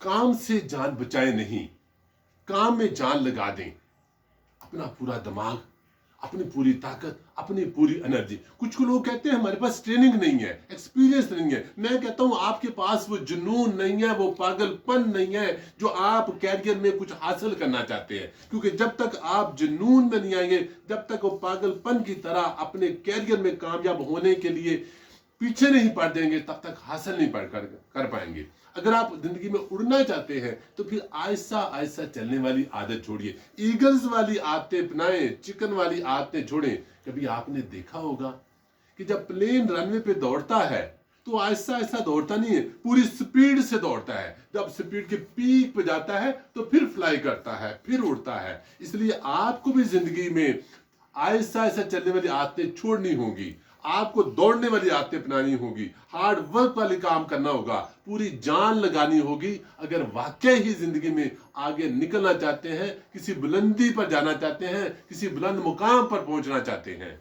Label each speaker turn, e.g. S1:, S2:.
S1: काम से जान बचाए नहीं, काम में जान लगा दें। अपना पूरा दिमाग, अपनी पूरी ताकत, अपनी पूरी एनर्जी। कुछ लोग कहते हैं हमारे पास ट्रेनिंग नहीं है, एक्सपीरियंस नहीं है। मैं कहता हूं आपके पास वो जुनून नहीं है, वो पागलपन नहीं है जो आप कैरियर में कुछ हासिल करना चाहते हैं। क्योंकि जब तक आप जुनून में नहीं आएंगे, जब तक वो पागलपन की तरह अपने कैरियर में कामयाब होने के लिए पीछे नहीं पड़ देंगे, तब तक हासिल नहीं कर पाएंगे। अगर आप जिंदगी में उड़ना चाहते हैं तो फिर आहिस्ता आहिस्ता चलने वाली आदत छोड़िए, ईगल्स वाली आदतें अपनाएं, चिकन वाली आदतें छोड़ें। कभी आपने देखा होगा कि जब प्लेन रनवे पे दौड़ता है तो आहिस्ता आहिस्ता दौड़ता नहीं है, पूरी स्पीड से दौड़ता है। जब स्पीड के पीक पे जाता है तो फिर फ्लाई करता है, फिर उड़ता है। इसलिए आपको भी जिंदगी में आहिस्ता आहिस्ता चलने वाली आदतें छोड़नी होगी, आपको दौड़ने वाली आदतें अपनानी होगी, हार्ड वर्क वाली काम करना होगा, पूरी जान लगानी होगी। अगर वाकई ही जिंदगी में आगे निकलना चाहते हैं, किसी बुलंदी पर जाना चाहते हैं, किसी बुलंद मुकाम पर पहुंचना चाहते हैं।